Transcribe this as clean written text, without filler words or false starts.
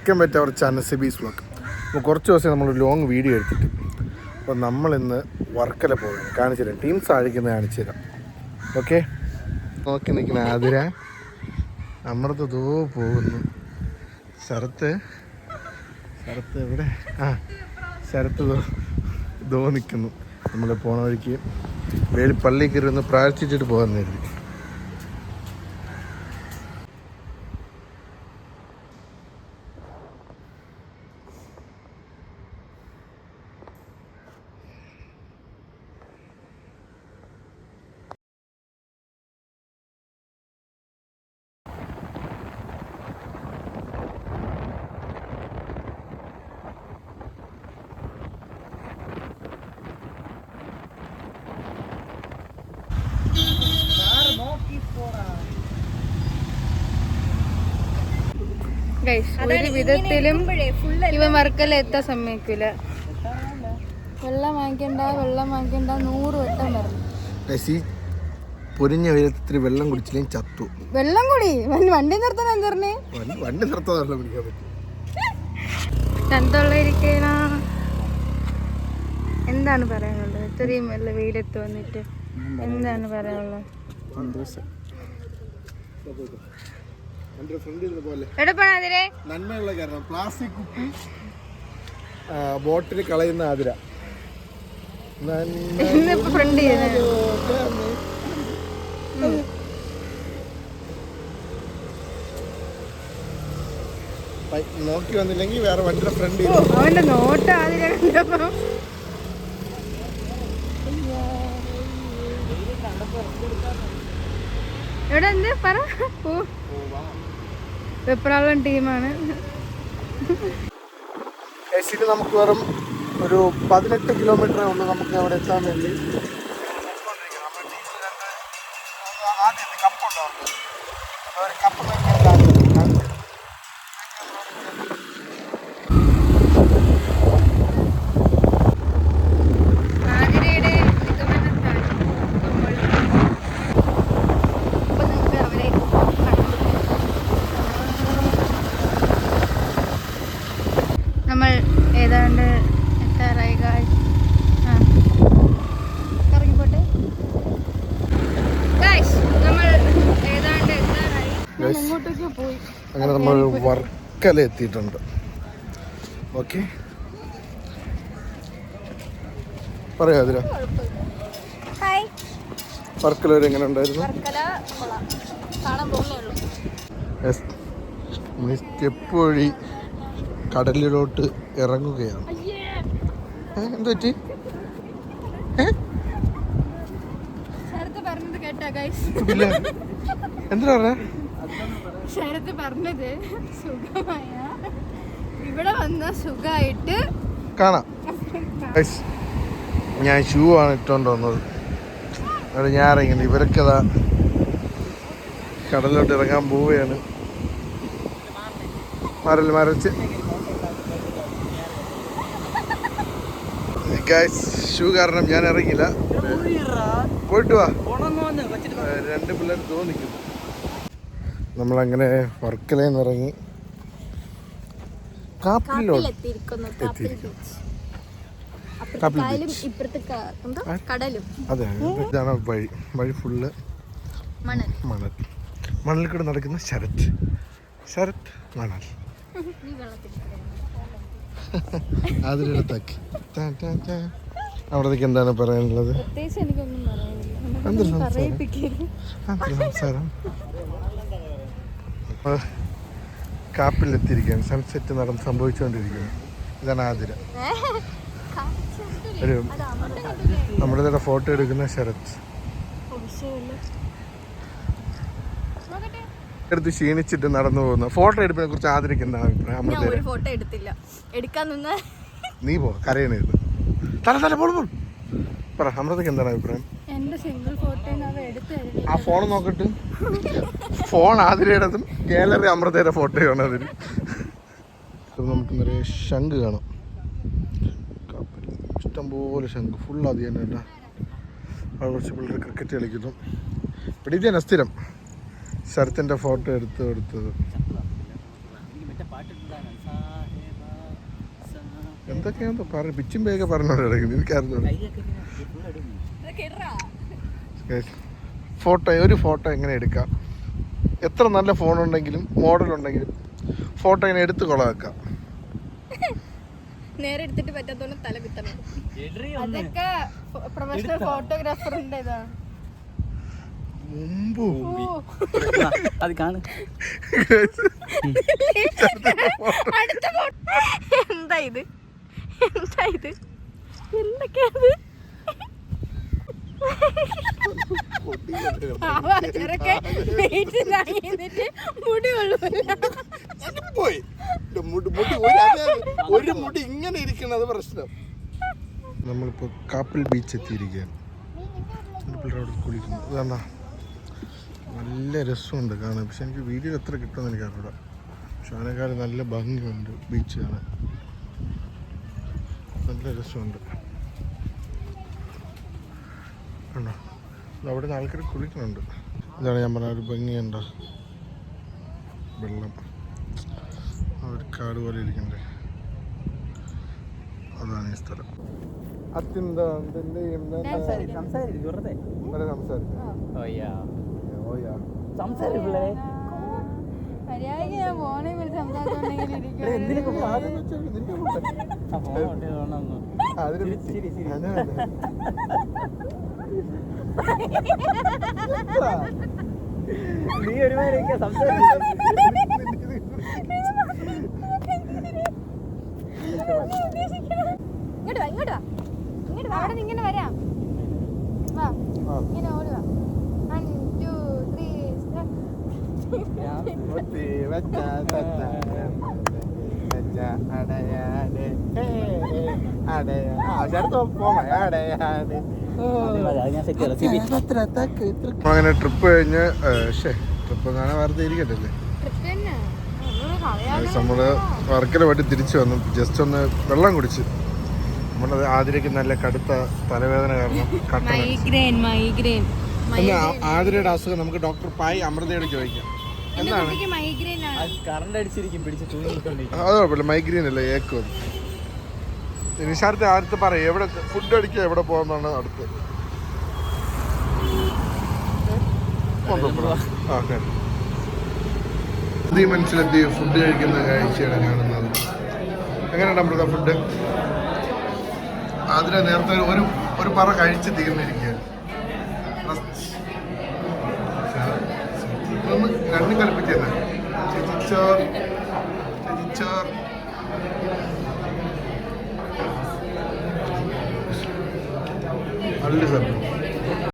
Welcome back to our channel സിബീസ് vlog. അപ്പോൾ കുറച്ച് ദിവസം നമ്മൾ ലോങ് വീഡിയോ എടുത്തിട്ട് അപ്പോൾ നമ്മളിന്ന് വർക്കല പോകും. കാണിച്ചു തരാം, ടീംസ് അഴിക്കുന്നത് കാണിച്ചു തരാം. ഓക്കെ, നോക്കി നിൽക്കുന്ന ആതിര, അമൃത ദോ പോകുന്നു. ശരത്ത് എവിടെ? ശരത്ത് ദോ നിൽക്കുന്നു. നമ്മൾ പോണ വഴിക്ക് വേലി പള്ളി കയറി ഒന്ന് പ്രാർത്ഥിച്ചിട്ട് പോകാൻ കരുതി. ഒരു വിധത്തിലും ഇവൻ വർക്കല എത്താൻ സമ്മതിക്കൂല. വെള്ളം വാങ്ങിക്കണ്ട 100 വട്ടം പറഞ്ഞു. പൊരിഞ്ഞ വെയിലത്തിൽ വെള്ളം കുടിച്ചില്ലെങ്കിൽ ചത്തു. വെള്ളം കൂടി വണ്ടി നിർത്താൻ എന്തറിഞ്ഞേ? വണ്ടി നിർത്താൻ വെള്ളം കുടിക്കാൻ പറ്റും. ചന്തമുള്ളയിരിക്കണ എന്താണ് പറയാനുള്ളത്? ഇത്രയും നല്ല വെയിലത്ത് വന്നിട്ട് എന്താണ് പറയാനുള്ളത്? നന്മയുള്ള കാരണം പ്ലാസ്റ്റിക് കുപ്പി ബോട്ടിൽ കളയുന്ന ആതിര നോക്കി വന്നില്ലെങ്കിൽ വേറെ വണ്ടിയുടെ ഫ്രണ്ട് അവന്റെ നോട്ട ആതിര കണ്ടപ്പോ എവിടെ എന്ത് പറ. വെപ്രാളം ടീമാണ്. നമുക്ക് വെറും ഒരു 18 കിലോമീറ്ററേ ഉള്ളൂ നമുക്ക് അവിടെ എത്താൻ വേണ്ടി. നമ്മൾ ഏതാണ്ട് എത്താറായി. ഇറങ്ങിപ്പോട്ടെ. നമ്മൾ ഏതാണ്ട് എത്താറായി. എങ്ങോട്ടേക്കോ പോയി. അങ്ങനെ നമ്മൾ വർക്കല എത്തിയിട്ടുണ്ട്. ഓക്കെ, പറയാ അതിര വർക്കല വരെ എങ്ങനെ ഉണ്ടായിരുന്നു? സ്റ്റെപ്പ് വഴി കടലിലോട്ട് ഇറങ്ങുകയാണ്. എന്ത് പറ്റി? എന്താ പറയാ? ശരത്ത് പറഞ്ഞത് സുഖമായ ഇവിടെ വന്ന സുഖമായിട്ട് കാണാം. ഞാൻ ഷൂ ആണ് ഇട്ടുകൊണ്ട് വന്നത്. അവിടെ ഞാൻ ഇറങ്ങുന്നത്. ഇവരൊക്കെതാ കടലിലോട്ട് ഇറങ്ങാൻ പോവുകയാണ്. മരച്ച് ഷൂ കാരണം ഞാൻ ഇറങ്ങില്ല. പോയിട്ട് വാ. 2 പിള്ളേർ തോന്നിക്കുന്നു. നമ്മളങ്ങനെ വർക്കലയിൽ ഇറങ്ങി കാപ്പിലോട്ട് അതെ, ഇതാണ് വഴി ഫുള്ള് മണലിൽ കൂടെ നടക്കുന്ന ശരത് മണൽ അതിലെടുത്താക്കി. അവിടത്തേക്ക് എന്താണ് പറയാനുള്ളത്? സംസാരം കാപ്പിലെത്തിയിരിക്കുകയാണ്. സൺസെറ്റ് നടന്ന് സംഭവിച്ചുകൊണ്ടിരിക്കുകയാണ്. ഇതാണ് ആതിര. ഒരു നമ്മുടെ ഫോട്ടോ എടുക്കുന്ന ശരത് എടുത്ത് ക്ഷീണിച്ചിട്ട് നടന്നു പോകുന്നു. ഫോട്ടോ എടുപ്പിനെ കുറിച്ച് ആതിരയ്ക്ക് എന്താണ് അഭിപ്രായം? നീ പോ, കരയണത് തല പോൾ പറ. അമൃതയ്ക്ക് എന്താണ് അഭിപ്രായം? ആ ഫോൺ നോക്കിട്ട് ഫോൺ ആതിരയുടേതും ഗാലറി അമൃതയുടെ ഫോട്ടോയാണ് അതിൽ. നമുക്ക് നിറയെ ശംഖ് കാണാം. ഇഷ്ടംപോലെ ശംഖ് ഫുൾ അത് തന്നെ കേട്ടോ. അവിടെ കുറച്ച് പിള്ളേർ ക്രിക്കറ്റ് കളിക്കുന്നു. ഇവിടെ ഇത് തന്നെ സ്ഥിരം ശരത്തിൻ്റെ ഫോട്ടോ എടുത്ത് കൊടുത്തത്. എന്തൊക്കെയാണെന്ന് പറഞ്ഞു പിച്ചും പേയൊക്കെ പറഞ്ഞോണ്ട് കിടക്കുന്നു എനിക്കറിഞ്ഞു. ഒരു ഫോട്ടോ എങ്ങനെ എടുക്കാം, എത്ര നല്ല ഫോണുണ്ടെങ്കിലും മോഡലുണ്ടെങ്കിലും ഫോട്ടോ ഇങ്ങനെ എടുത്ത് കൊളാക്കാം. നേരെ എടുത്തിട്ട് പറ്റാത്തോണ്ട് തല കുത്തണം. അതൊക്കെ പ്രൊഫഷണൽ ഫോട്ടോഗ്രാഫറിന്റെ ഇതാണ്. അത് കാണും. എന്താ ഇത്, എന്താ ഇത്, എന്തൊക്കെയത്? ഒരു മുടി ഇങ്ങനെ ഇരിക്കുന്നത് പ്രശ്നം. നമ്മളിപ്പോ കാപ്പിൽ ബീച്ച് എത്തിയിരിക്കുകയാണ്. കുളിക്കുന്നു. ഇതാ നല്ല രസമുണ്ട് കാണാൻ. പക്ഷെ എനിക്ക് വീഡിയോ എത്ര കിട്ടുമെന്ന് എനിക്കറിയില്ല. പക്ഷെ അതിനേക്കാൾ നല്ല ഭംഗിയുണ്ട് ബീച്ച് കാണാൻ. നല്ല രസമുണ്ട് കണ്ടോ. അവിടെ നിന്ന് ആൾക്കാർ കുളിക്കുന്നുണ്ട്. ഇതാണ് ഞാൻ പറഞ്ഞ ഒരു ഭംഗിയുണ്ടോ വെള്ളം, ഒരു കാട് പോലെ ഇരിക്കണ്ടേ, അതാണ് ഈ സ്ഥലം. നീ ഒരുമാതിരി ഇങ്ങോട്ട് വാ, അവിടെ നിന്ന് ഇങ്ങനെ വരാം. വാ, ഇങ്ങനെ ഓടുക. 1 2 3 അങ്ങനെ ട്രിപ്പ് കഴിഞ്ഞ് ട്രിപ്പ് കാണാൻ വാർത്ത ഇരിക്കട്ടല്ലേ. നമ്മള് വർക്കല പോയിട്ട് തിരിച്ചു വന്നു. ജസ്റ്റ് ഒന്ന് വെള്ളം കുടിച്ച്. നമ്മളത് ആതിരയ്ക്ക് നല്ല കടുത്ത തലവേദന കാരണം ആതിരയുടെ അസുഖം നമുക്ക് ഡോക്ടർ പായ് അമൃതയോട് ചോദിക്കാം. എന്താണ്? കറണ്ട് അടിച്ചിരിക്കും പിടിച്ച് തൂങ്ങിക്കൊണ്ടിരിക്കും. അത് കുഴപ്പമില്ല, മൈഗ്രെയിൻ അല്ലേ ഏക്കും. നിശാരത്തെ ആദ്യത്തെ പറയും എവിടെ ഫുഡ് അടിക്കുക, എവിടെ പോകുന്നതാണ് അടുത്ത്. ഈ മനസ്സിലെത്തി ഫുഡ് കഴിക്കുന്ന കാഴ്ചയാണ് കാണുന്നത്. എങ്ങനെയുണ്ട് അമൃത ഫുഡ്? അതിന് നേരത്തെ ഒരു പറ കഴിച്ച് തീർന്നിരിക്കുകയാണ്. രണ്ടും കൽപ്പിച്ചത് നല്ല സാർ